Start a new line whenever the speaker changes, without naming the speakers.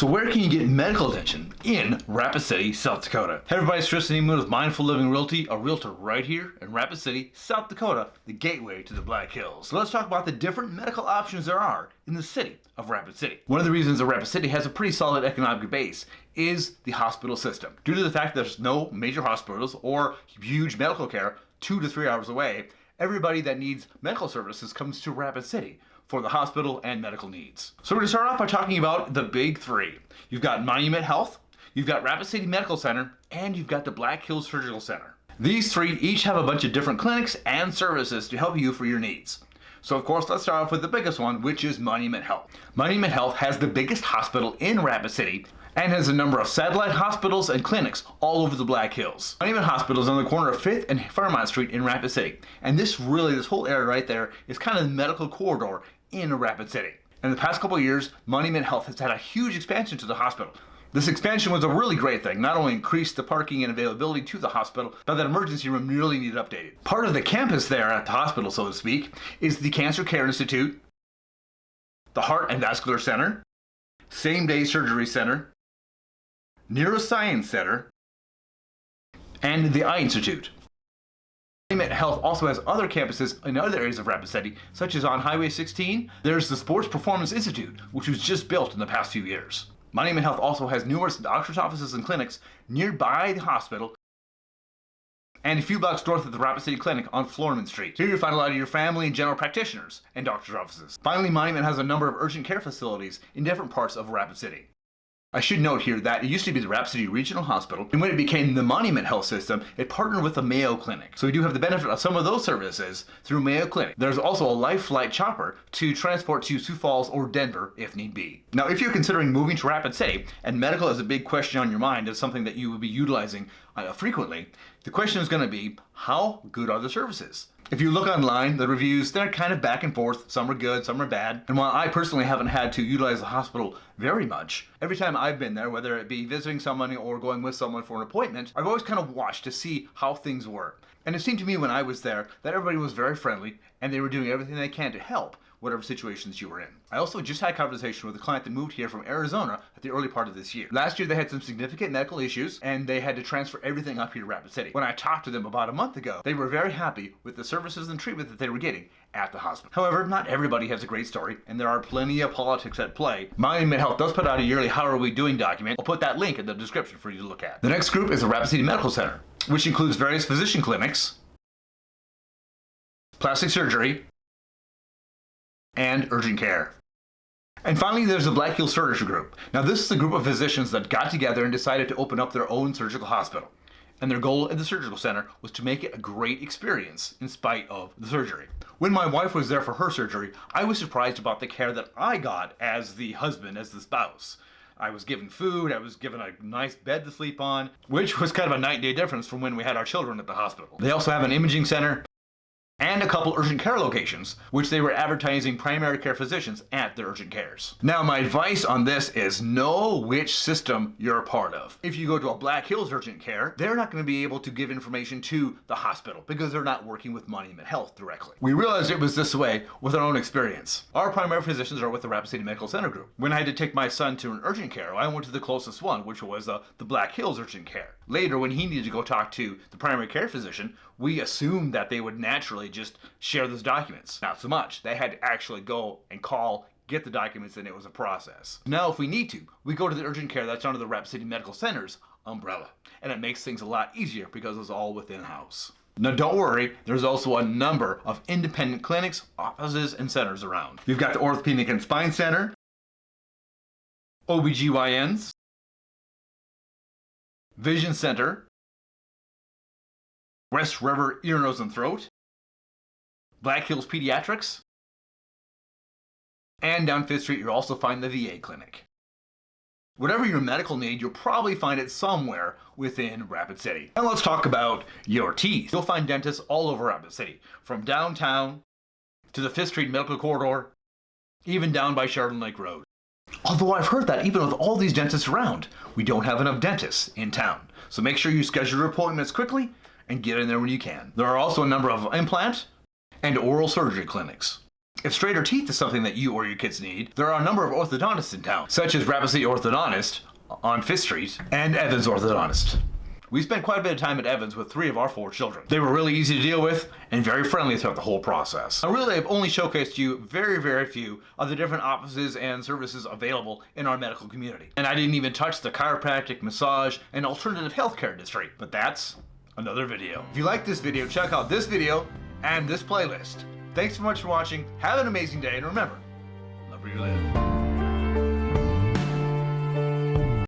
So where can you get medical attention in Rapid City, South Dakota? Hey everybody, it's Tristan Emond with Mindful Living Realty, a realtor right here in Rapid City, South Dakota, the gateway to the Black Hills. So let's talk about the different medical options there are in the city of Rapid City. One of the reasons that Rapid City has a pretty solid economic base is the hospital system. Due to the fact that there's no major hospitals or huge medical care 2 to 3 hours away, everybody that needs medical services comes to Rapid City for the hospital and medical needs. So we're going to start off by talking about the big three. You've got Monument Health, you've got Rapid City Medical Center, and you've got the Black Hills Surgical Center. These three each have a bunch of different clinics and services to help you for your needs. So of course, let's start off with the biggest one, which is Monument Health. Monument Health has the biggest hospital in Rapid City and has a number of satellite hospitals and clinics all over the Black Hills. Monument Hospital is on the corner of 5th and Fairmont Street in Rapid City. And this whole area right there is kind of the medical corridor in Rapid City. In the past couple of years, Monument Health has had a huge expansion to the hospital. This expansion was a really great thing. Not only increased the parking and availability to the hospital, but that emergency room really needed updated. Part of the campus there at the hospital, so to speak, is the Cancer Care Institute, the Heart and Vascular Center, Same Day Surgery Center, Neuroscience Center, and the Eye Institute. Monument Health also has other campuses in other areas of Rapid City, such as on Highway 16. There's the Sports Performance Institute, which was just built in the past few years. Monument Health also has numerous doctor's offices and clinics nearby the hospital and a few blocks north of the Rapid City Clinic on Floorman Street. Here you'll find a lot of your family and general practitioners and doctor's offices. Finally, Monument has a number of urgent care facilities in different parts of Rapid City. I should note here that it used to be the Rapid City Regional Hospital, and when it became the Monument Health System, it partnered with the Mayo Clinic. So we do have the benefit of some of those services through Mayo Clinic. There's also a life flight chopper to transport to Sioux Falls or Denver if need be. Now, if you're considering moving to Rapid City, and medical is a big question on your mind, is something that you will be utilizing frequently, the question is going to be, how good are the services? If you look online, the reviews, they're kind of back and forth. Some are good, some are bad. And while I personally haven't had to utilize the hospital very much, every time I've been there, whether it be visiting someone or going with someone for an appointment, I've always kind of watched to see how things were. And it seemed to me when I was there that everybody was very friendly and they were doing everything they can to help whatever situations you were in. I also just had a conversation with a client that moved here from Arizona at the early part of this year. Last year they had some significant medical issues and they had to transfer everything up here to Rapid City. When I talked to them about a month ago, they were very happy with the services and treatment that they were getting at the hospital. However, not everybody has a great story and there are plenty of politics at play. Monument Health does put out a yearly How Are We Doing document. I'll put that link in the description for you to look at. The next group is the Rapid City Medical Center, which includes various physician clinics, plastic surgery, and urgent care. And finally, there's the Black Hills Surgery Group. Now, this is a group of physicians that got together and decided to open up their own surgical hospital. And their goal at the surgical center was to make it a great experience in spite of the surgery. When my wife was there for her surgery, I was surprised about the care that I got as the husband, as the spouse. I was given food, I was given a nice bed to sleep on, which was kind of a night and day difference from when we had our children at the hospital. They also have an imaging center and a couple urgent care locations, which they were advertising primary care physicians at their urgent cares. Now, my advice on this is know which system you're a part of. If you go to a Black Hills urgent care, they're not going to be able to give information to the hospital because they're not working with Monument Health directly. We realized it was this way with our own experience. Our primary physicians are with the Rapid City Medical Center group. When I had to take my son to an urgent care, I went to the closest one, which was the Black Hills urgent care. Later, when he needed to go talk to the primary care physician, we assumed that they would naturally just share those documents. Not so much. They had to actually go and call, get the documents, and it was a process. Now, if we need to, we go to the urgent care that's under the Rapid City Medical Center's umbrella. And it makes things a lot easier because it's all within house. Now, don't worry, there's also a number of independent clinics, offices, and centers around. You've got the Orthopedic and Spine Center, OBGYNs, Vision Center, West River Ear, Nose, and Throat, Black Hills Pediatrics, and down 5th Street you'll also find the VA clinic. Whatever your medical need, you'll probably find it somewhere within Rapid City. And let's talk about your teeth. You'll find dentists all over Rapid City, from downtown to the 5th Street Medical Corridor, even down by Chardon Lake Road. Although I've heard that even with all these dentists around, we don't have enough dentists in town. So make sure you schedule your appointments quickly and get in there when you can. There are also a number of implant and oral surgery clinics. If straighter teeth is something that you or your kids need, there are a number of orthodontists in town, such as Rapid City Orthodontist on 5th Street and Evans Orthodontist. We spent quite a bit of time at Evans with 3 of our 4 children. They were really easy to deal with and very friendly throughout the whole process. I really have only showcased to you very few of the different offices and services available in our medical community. And I didn't even touch the chiropractic, massage, and alternative healthcare industry, but that's another video. If you like this video, check out this video and this playlist. Thanks so much for watching, have an amazing day, and remember, love where you live.